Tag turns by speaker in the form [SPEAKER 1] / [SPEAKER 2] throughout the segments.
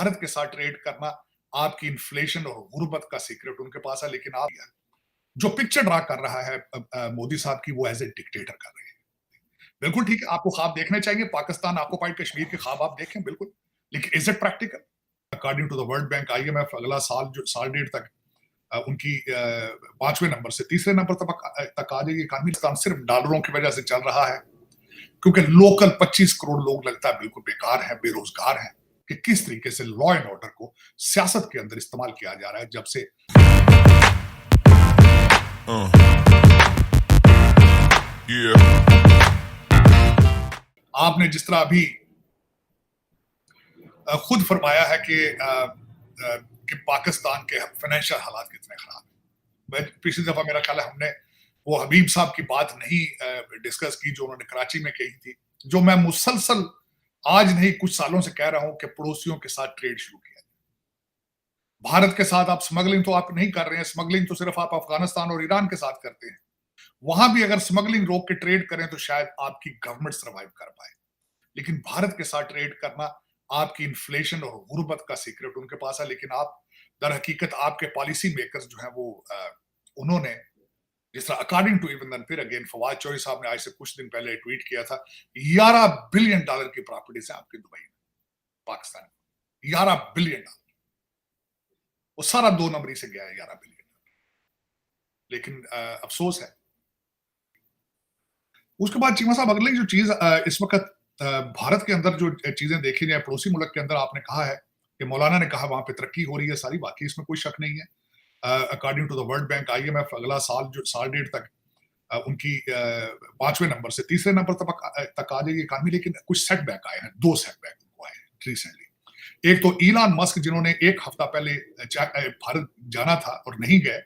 [SPEAKER 1] भारत के साथ ट्रेड करना आपकी इन्फ्लेशन और गुर्बत का सीक्रेट उनके पास है, लेकिन आप जो पिक्चर ड्रा कर रहा है मोदी साहब की, वो एज ए डिक्टेटर कर रहे हैं। बिल्कुल ठीक है, आपको ख्वाब देखने चाहिए, पाकिस्तान ऑक्युपाइड कश्मीर के ख्वाब आप देखें बिल्कुल, लेकिन is it practical? According to the World Bank, IMF अगला साल जो साल डेढ़ तक उनकी 5वें नंबर से 3रे नंबर तक आ जाएगी। इकॉनमी सिर्फ डॉलरों की वजह से चल रहा है, क्योंकि लोकल 25 करोड़ लोग लगता है बिल्कुल बेकार है, बेरोजगार है। कि किस तरीके से लॉ एंड ऑर्डर को सियासत के अंदर इस्तेमाल किया जा रहा है जब से आपने जिस तरह अभी खुद फरमाया है कि पाकिस्तान के फाइनेंशियल हालात कितने खराब है। पिछली दफा मेरा ख्याल है हमने वो हबीब साहब की बात नहीं डिस्कस की जो उन्होंने कराची में कही थी, जो मैं मुसलसल आज नहीं कुछ सालों से कह रहा हूं कि पड़ोसियों के साथ ट्रेड शुरू किया। भारत के साथ आप स्मगलिंग तो आप नहीं कर रहे हैं, स्मगलिंग तो सिर्फ आप अफगानिस्तान और ईरान के साथ करते हैं। वहां भी अगर स्मगलिंग रोक के ट्रेड करें तो शायद आपकी गवर्नमेंट सर्वाइव कर पाए, लेकिन भारत के साथ ट्रेड करना आपकी इन्फ्लेशन और गुर्बत का सीक्रेट उनके पास है। लेकिन आप दर हकीकत आपके पॉलिसी मेकर्स जो है वो उन्होंने जिस तरह अकॉर्डिंग टू इवन फिर अगेन फवाद चौधरी साहब ने आज से कुछ दिन पहले ट्वीट किया था, $11 बिलियन की प्रॉपर्टीज है आपके दुबई में, पाकिस्तान में $11 बिलियन, वो सारा 2 नंबरी से गया है $11 बिलियन। लेकिन अफसोस है। उसके बाद चीमा साहब अगली जो चीज इस वक्त भारत के अंदर जो चीजें देखी जाए, पड़ोसी मुल्क के अंदर आपने कहा है कि मौलाना ने कहा वहां पे तरक्की हो रही है सारी, वाकई इसमें कोई शक नहीं है। According to the World Bank, IMF अगला साल जो साल डेढ़ तक उनकी 5वें नंबर से 3रे नंबर तक आ जाएगी इकॉनमी, लेकिन कुछ सेटबैक आए हैं, 2 सेटबैक उनको आए हैं रिसेंटली। एक तो इलान मस्क जिन्होंने एक हफ्ता पहले भारत जाना था और नहीं गए,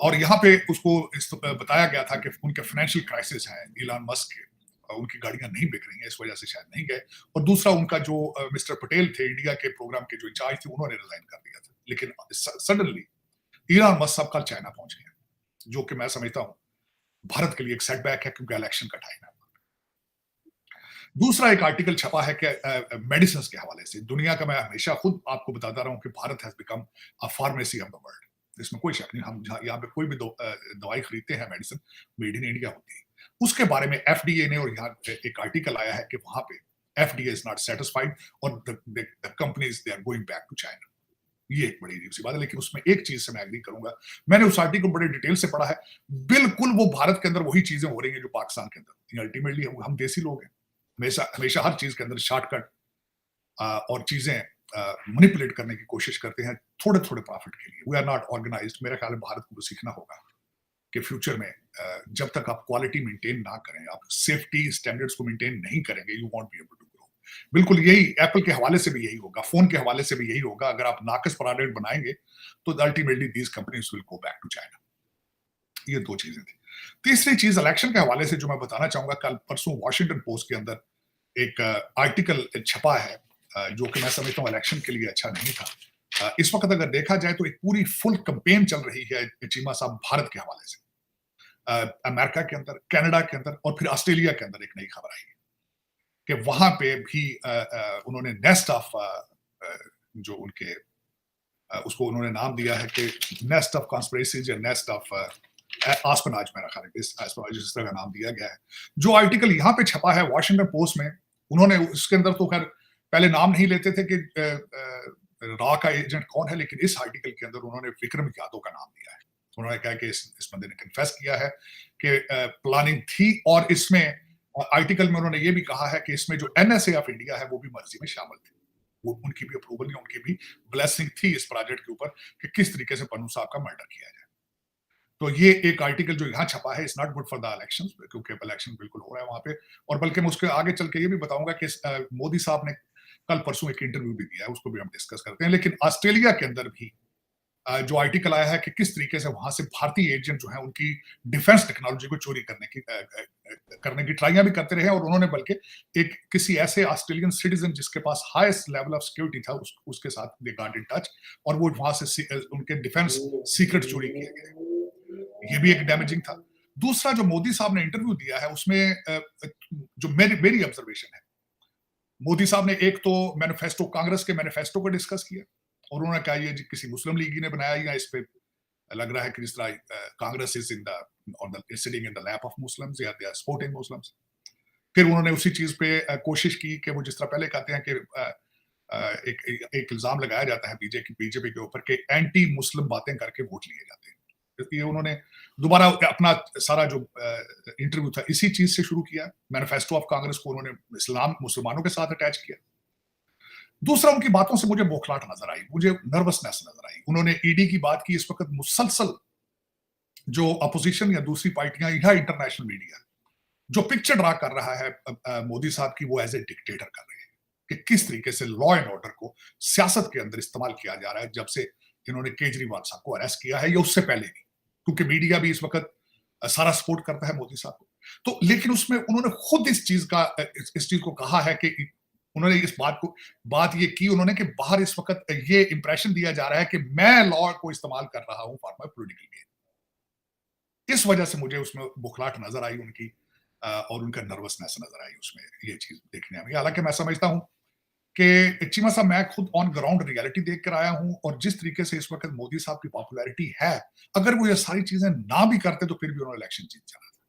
[SPEAKER 1] और यहाँ पे उसको बताया गया था कि उनके फाइनेंशियल क्राइसिस है इलान मस्क के, उनकी गाड़ियां नहीं बिक रही हैं, इस वजह से शायद नहीं गए। और दूसरा उनका जो मिस्टर पटेल थे इंडिया के प्रोग्राम के जो इंचार्ज थे, उन्होंने रिजाइन कर दिया था। लेकिन सडनली इलान मस्क साहब कल चाइना पहुंच गए, जो कि मैं समझता हूं भारत के लिए एक सेटबैक है, क्योंकि इलेक्शन का टाइम है। दूसरा एक आर्टिकल छपा है कि मेडिसिन के हवाले से दुनिया का, मैं हमेशा खुद आपको बताता रहा हूं कि Bharat has become a pharmacy of the world, इसमें कोई शक नहीं। हम यहाँ पे कोई भी दवाई खरीदते हैं, मेडिसिन मेड इन इंडिया होती है। उसके बारे में एफडीए ने, और यहाँ एक आर्टिकल आया है कि वहां पे एफडीए इज नॉट सेटिस्फाइड और the companies they are going back to China. ये एक बड़ी अजीब सी बात है, लेकिन उसमें एक चीज से मैं एग्री करूंगा, मैंने उस आर्टिकल बड़े डिटेल से पढ़ा है, बिल्कुल वो भारत के अंदर वही चीजें हो रही हैं जो पाकिस्तान के अंदर। अल्टीमेटली हम देसी लोग हैं, हमेशा हमेशा हर चीज के अंदर शॉर्टकट और चीजें मैनिपुलेट करने की कोशिश करते हैं थोड़े थोड़े प्रॉफिट के लिए। We are not organised. मेरा ख्याल है भारत को सीखना होगा कि फ्यूचर में जब तक आप क्वालिटी मेंटेन ना करें, आप सेफ्टी स्टैंडर्ड्स को मेंटेन नहीं करेंगे, you won't be able to grow. बिल्कुल यही एप्पल के हवाले से भी यही होगा, फोन के हवाले से भी यही होगा। अगर आप नाकस प्रोडक्ट बनाएंगे तो ultimately these companies will go back to China. ये 2 चीजें थी। तीसरी चीज इलेक्शन के हवाले से जो मैं बताना चाहूंगा, कल परसों वॉशिंगटन पोस्ट के अंदर एक आर्टिकल छपा है जो कि मैं समझता हूँ इलेक्शन के लिए अच्छा नहीं था। इस वक्त अगर देखा जाए तो एक पूरी फुल कैंपेन चल रही है चीमा साहब भारत के हवाले से। अमेरिका के अंदर, कनाडा के अंदर और फिर ऑस्ट्रेलिया के अंदर एक नई खबर आई है कि वहां पे भी उन्होंने नेस्ट ऑफ जो उनके उसको उन्होंने नाम दिया है कि नेस्ट ऑफ कॉन्स्पिरेसीज या नेस्ट ऑफ आस्पनाज, मेरा ख्याल है आस्पनाज इस तरह का नाम दिया गया है। जो आर्टिकल यहाँ पे छपा है वॉशिंगटन पोस्ट में, उन्होंने उसके अंदर तो खैर पहले नाम नहीं लेते थे कि रॉ का एजेंट कौन है, लेकिन इस आर्टिकल के अंदर उन्होंने विक्रम यादव का नाम दिया है। उन्होंने कहा कि इस बंदे ने कन्फेस किया है कि प्लानिंग थी, और इसमें आर्टिकल में उन्होंने ये भी कहा है कि इसमें जो एनएसए ऑफ इंडिया है वो भी मर्जी में शामिल थे, वो उनकी भी अप्रूवल या उनकी भी ब्लेसिंग थी इस प्रोजेक्ट के ऊपर कि किस तरीके से पन्नू साहब का मर्डर किया जाए। तो ये एक आर्टिकल जो यहाँ छपा है, it's not good for the elections, क्योंकि इलेक्शन बिल्कुल हो रहा है वहां पे। और बल्कि मैं उसके आगे चल के ये भी बताऊंगा कि मोदी साहब ने कल परसों एक इंटरव्यू भी दिया है, उसको भी हम डिस्कस करते हैं। लेकिन ऑस्ट्रेलिया के अंदर भी जो आर्टिकल आया है कि किस तरीके से वहां से भारतीय एजेंट जो है उनकी डिफेंस टेक्नोलॉजी को चोरी करने की ट्राइयां भी करते रहे, और उन्होंने बल्कि एक किसी ऐसे ऑस्ट्रेलियन सिटीजन जिसके पास हाईएस्ट लेवल ऑफ सिक्योरिटी था उसके साथ दे गॉट इन टच, और वो वहां से उनके डिफेंस सीक्रेट चोरी किए गए। ये भी एक डैमेजिंग था। दूसरा जो मोदी साहब ने इंटरव्यू दिया है उसमें जो मेरी ऑब्जर्वेशन है मोदी साहब ने एक तो मैनिफेस्टो, कांग्रेस के मैनिफेस्टो को डिस्कस किया और उन्होंने कहा ये किसी मुस्लिम लीग ने बनाया, या इस पे लग रहा है कि जिस तरह Congress is in the on the sitting in the lap of Muslims, या दे आर सपोर्टिंग मुस्लिम्स। फिर उन्होंने उसी चीज पे कोशिश की कि वो जिस तरह पहले कहते हैं कि एक इल्जाम लगाया जाता है बीजेपी के ऊपर कि एंटी मुस्लिम बातें करके वोट लिए जाते हैं। ये उन्होंने दोबारा अपना सारा जो इंटरव्यू था इसी चीज से शुरू किया। मैनिफेस्टो ऑफ कांग्रेस को उन्होंने इस्लाम मुसलमानों के साथ अटैच किया। दूसरा, उनकी बातों से मुझे बौखलाहट नजर आई, मुझे नर्वसनेस नजर आई। उन्होंने ईडी की बात की। इस वक्त मुसलसल जो अपोजिशन या दूसरी पार्टियां या इंटरनेशनल मीडिया जो पिक्चर ड्रा कर रहा है मोदी साहब की, वो एज ए डिक्टेटर कर रहे हैं कि किस तरीके से लॉ एंड ऑर्डर को सियासत के अंदर इस्तेमाल किया जा रहा है जब से इन्होंने केजरीवाल साहब को अरेस्ट किया है, या उससे पहले भी, क्योंकि मीडिया भी इस वक्त सारा सपोर्ट करता है मोदी साहब को। तो लेकिन उसमें उन्होंने खुद इस चीज को कहा है कि उन्होंने इस बात ये की उन्होंने कि बाहर इस वक्त ये इंप्रेशन दिया जा रहा है कि मैं लॉ को इस्तेमाल कर रहा हूं फॉर माई पोलिटिकल गेन। इस वजह से मुझे उसमें बुखलाहट नजर आई उनकी, और उनका नर्वसनेस नजर आई उसमें, ये चीज देखने में। हालांकि मैं समझता हूं कि चीमा साहब, मैं खुद ऑन ग्राउंड रियलिटी देख कर आया हूं, और जिस तरीके से इस वक्त मोदी साहब की पॉपुलैरिटी है, अगर वो ये सारी चीजें ना भी करते तो फिर भी उन्होंने इलेक्शन जीत जाना था।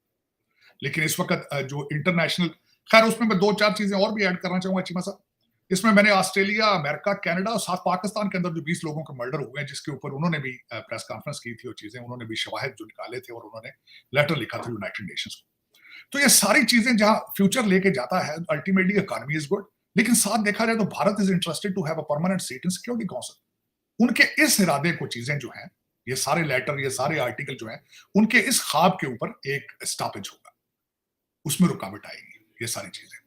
[SPEAKER 1] लेकिन इस वक्त जो इंटरनेशनल, खैर उसमें मैं 2-4 चीजें और भी ऐड करना चाहूंगा चीमा साहब। इसमें मैंने ऑस्ट्रेलिया, अमेरिका, कनाडा और साथ पाकिस्तान के अंदर जो 20 लोगों के मर्डर हुए हैं, जिसके ऊपर उन्होंने भी प्रेस कॉन्फ्रेंस की थी, और चीजें उन्होंने भी शवाहिद जो निकाले थे, और उन्होंने लेटर लिखा था यूनाइटेड नेशंस को। तो ये सारी चीजें जहां फ्यूचर लेके जाता है, अल्टीमेटली इकोनॉमी इज गुड, लेकिन साथ देखा जाए तो Bharat is interested to have a permanent seat in Security Council. उनके इस इरादे को, चीजें जो हैं, ये सारे लेटर, ये सारे आर्टिकल जो हैं, उनके इस ख्वाब के ऊपर एक स्टॉपेज होगा, उसमें रुकावट आएगी, ये सारी चीजें।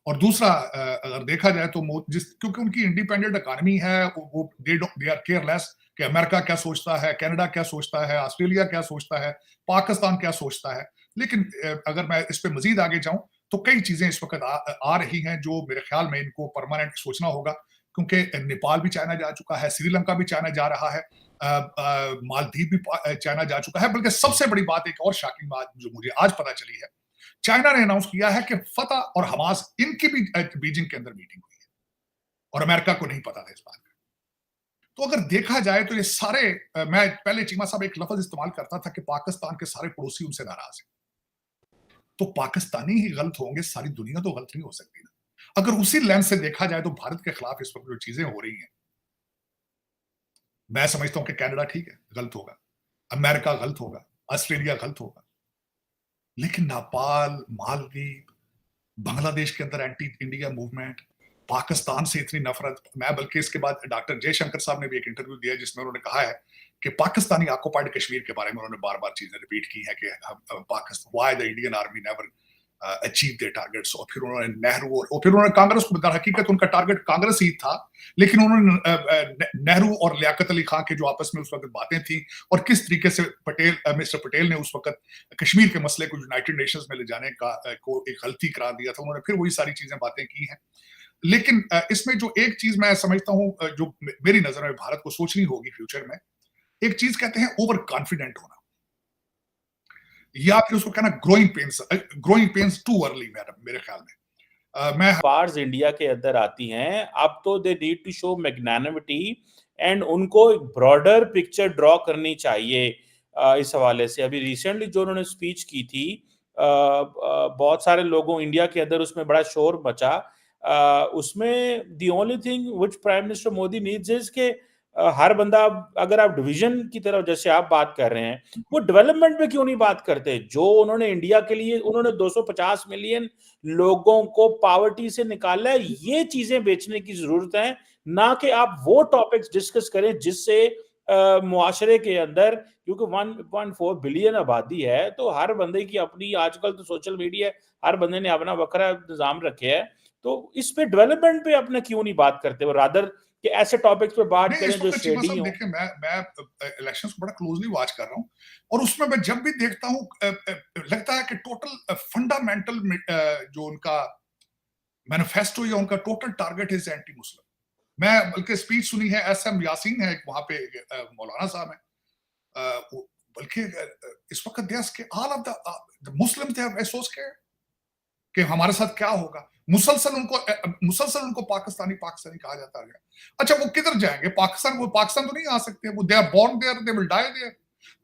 [SPEAKER 1] और दूसरा, अगर देखा जाए तो क्योंकि उनकी इंडिपेंडेंट इकोनॉमी है, वो दे आर केयरलेस कि अमेरिका क्या सोचता है, कनाडा क्या सोचता है, ऑस्ट्रेलिया क्या सोचता है, पाकिस्तान क्या सोचता है। लेकिन अगर मैं इस पे मजीद आगे जाऊं तो कई चीजें इस वक्त आ रही हैं जो मेरे ख्याल में इनको परमानेंट सोचना होगा, क्योंकि नेपाल भी चाइना जा चुका है, श्रीलंका भी चाइना जा रहा है, मालदीव भी चाइना जा चुका है। बल्कि सबसे बड़ी बात, एक और शॉकिंग बात जो मुझे आज पता चली है, चाइना ने अनाउंस किया है कि फतह और हमास इनकी भी बीजिंग के अंदर मीटिंग हुई है, और अमेरिका को नहीं पता था इस बात का। तो अगर देखा जाए तो ये सारे, मैं पहले चीमा साहब एक लफ्ज इस्तेमाल करता था कि पाकिस्तान के सारे पड़ोसी उनसे नाराज हैं। तो पाकिस्तानी ही गलत होंगे, सारी दुनिया तो गलत नहीं हो सकती ना। अगर उसी लेंस से देखा जाए तो भारत के खिलाफ इस वक्त जो चीजें हो रही हैं, मैं समझता हूं कि कनाडा ठीक है, गलत होगा, अमेरिका गलत होगा, ऑस्ट्रेलिया गलत होगा, लेकिन नेपाल, मालदीव, बांग्लादेश के अंदर एंटी इंडिया मूवमेंट, पाकिस्तान से इतनी नफरत। मैं बल्कि इसके बाद डॉक्टर जयशंकर साहब ने भी एक इंटरव्यू दिया जिसमें उन्होंने कहा है कि पाकिस्तानी ऑक्युपाइड कश्मीर के बारे में उन्होंने बार बार चीजें रिपीट की है कि Pakistan, why the Indian army never achieve their targets. और फिर उन्होंने नेहरू और फिर उन्होंने कांग्रेस को, हकीकत उनका टारगेट कांग्रेस ही था, लेकिन उन्होंने नेहरू और लियाकत अली खान के जो आपस में उस वक्त बातें थी, और किस तरीके से मिस्टर पटेल ने उस वक्त कश्मीर के मसले को यूनाइटेड नेशंस में ले जाने का को एक गलती करार दिया था, उन्होंने फिर वही सारी चीजें बातें की हैं। लेकिन इसमें जो एक चीज मैं समझता हूं जो मेरी नजर में भारत को सोचनी होगी फ्यूचर में, एक चीज कहते हैं ओवर कॉन्फिडेंट होना, या फिर उसको कहना ग्रोइंग पेन्स टू अर्ली, मेरे ख्याल में। मैं
[SPEAKER 2] पार्स इंडिया के अंदर आती हैं, अब तो they need to show magnanimity and उनको एक ब्रॉडर पिक्चर ड्रॉ करनी चाहिए। इस हवाले से अभी रिसेंटली जो उन्होंने स्पीच की थी, बहुत सारे लोगों इंडिया के अंदर उसमें बड़ा शोर मचा। उसमें the only thing which prime minister Modi needs is के हर बंदा, अगर आप डिवीजन की तरफ जैसे आप बात कर रहे हैं, वो डेवलपमेंट पे क्यों नहीं बात करते? जो उन्होंने इंडिया के लिए, उन्होंने 250 मिलियन लोगों को पॉवर्टी से निकाला है, ये चीजें बेचने की जरूरत है, ना कि आप वो टॉपिक्स डिस्कस करें जिससे मुआशरे के अंदर, क्योंकि 1.4 बिलियन आबादी है, तो हर बंदे की अपनी, आजकल तो सोशल मीडिया, हर बंदे ने अपना बकरा इंतजाम रखे है, तो इस पे डेवलपमेंट पे अपने क्यों नहीं बात करते? रादर कि ऐसे टॉपिक्स पे बात करें जो शेडी हो।
[SPEAKER 1] देखिए, मैं इलेक्शंस को बड़ा क्लोजली वॉच कर रहा हूं, और उसमें मैं जब भी देखता हूं लगता है कि टोटल फंडामेंटल जो उनका मैनिफेस्टो या उनका total target is anti Muslim. मैं बल्कि स्पीच सुनी है, एसएम यासीन है वहां पे, मौलाना साहब है, बल्कि इस वक्त देश के ऑल ऑफ द मुस्लिम थे, आई सो स्कैर्ड। कि हमारे साथ क्या होगा। मुसलसल उनको पाकिस्तानी कहा जाता है। अच्छा, वो किधर जाएंगे? वो पाकिस्तान तो नहीं आ सकते, वो they are born there, they will die there.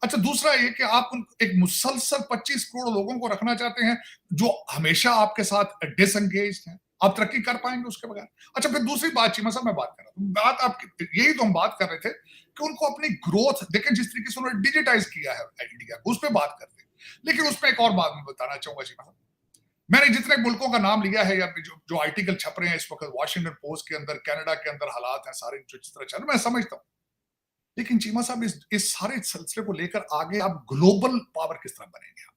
[SPEAKER 1] अच्छा, दूसरा ये कि आप एक मुसलसल 25 करोड़ लोगों को रखना चाहते हैं जो हमेशा आपके साथ डिसएंगेज हैं। आप तरक्की कर पाएंगे उसके बगैर? अच्छा, फिर दूसरी बात चीमा साहब मैं बात कर रहा हूँ, बात आपकी यही तो हम बात कर रहे थे कि उनको अपनी ग्रोथ देखें, जिस तरीके से उन्होंने डिजिटाइज किया है इंडिया को, उस पर बात करते हैं। लेकिन उसमें एक और बात मैं बताना चाहूंगा चीमा साहब, मैंने जितने मुल्कों का नाम लिया है या जो आर्टिकल छप रहे हैं इस वक्त वॉशिंगटन पोस्ट के अंदर, कनाडा के अंदर हालात हैं सारे जो जिस तरह चल रहे, मैं समझता हूँ। लेकिन चीमा साहब इस सारे सिलसिले को लेकर आगे आप ग्लोबल पावर किस तरह बनेंगे?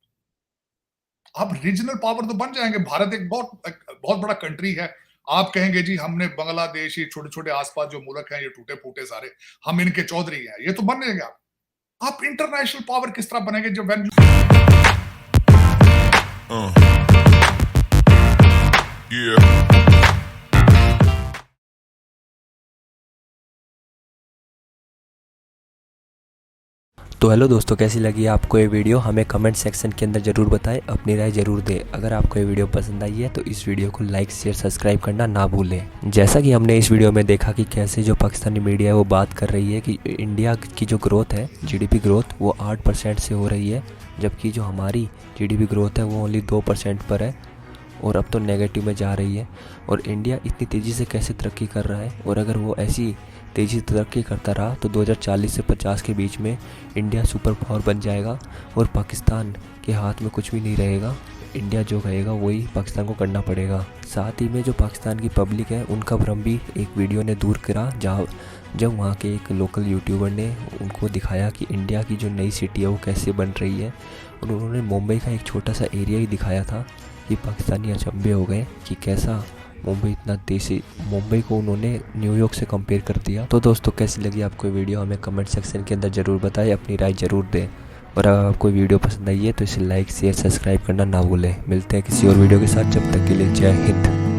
[SPEAKER 1] आप रीजनल पावर तो बन जाएंगे। भारत एक बहुत बड़ा कंट्री है। आप कहेंगे जी हमने बांग्लादेश, ये छोटे छोटे आसपास जो मुल्क हैं ये टूटे फूटे सारे, हम इनके चौधरी हैं, ये तो बन जाएंगे आप इंटरनेशनल पावर किस तरह बनेंगे जब
[SPEAKER 3] तो हेलो दोस्तों, कैसी लगी आपको ये वीडियो? हमें कमेंट सेक्शन के अंदर ज़रूर बताएं, अपनी राय ज़रूर दें। अगर आपको ये वीडियो पसंद आई है तो इस वीडियो को लाइक शेयर सब्सक्राइब करना ना भूलें। जैसा कि हमने इस वीडियो में देखा कि कैसे जो पाकिस्तानी मीडिया है वो बात कर रही है कि इंडिया की जो ग्रोथ है, जीडीपी ग्रोथ, वो 8% से हो रही है, जबकि जो हमारी जीडीपी ग्रोथ है वो ओनली 2% पर है और अब तो नेगेटिव में जा रही है। और इंडिया इतनी तेज़ी से कैसे तरक्की कर रहा है, और अगर वो ऐसी तेज़ी से तरक्की करता रहा तो 2040 से 50 के बीच में इंडिया सुपर पावर बन जाएगा और पाकिस्तान के हाथ में कुछ भी नहीं रहेगा। इंडिया जो कहेगा वही पाकिस्तान को करना पड़ेगा। साथ ही में जो पाकिस्तान की पब्लिक है उनका भ्रम भी एक वीडियो ने दूर करा, जब वहाँ के एक लोकल यूट्यूबर ने उनको दिखाया कि इंडिया की जो नई सिटी है वो कैसे बन रही है, और उन्होंने मुंबई का एक छोटा सा एरिया ही दिखाया था कि पाकिस्तानी अचंभे हो गए कि कैसा मुंबई इतना तेज़ी, मुंबई को उन्होंने न्यूयॉर्क से कंपेयर कर दिया। तो दोस्तों, कैसी लगी आपको वीडियो? हमें कमेंट सेक्शन के अंदर ज़रूर बताएं, अपनी राय ज़रूर दें। और अगर आपको वीडियो पसंद आई है तो इसे लाइक शेयर सब्सक्राइब करना ना भूलें। मिलते हैं किसी और वीडियो के साथ, जब तक के लिए जय हिंद।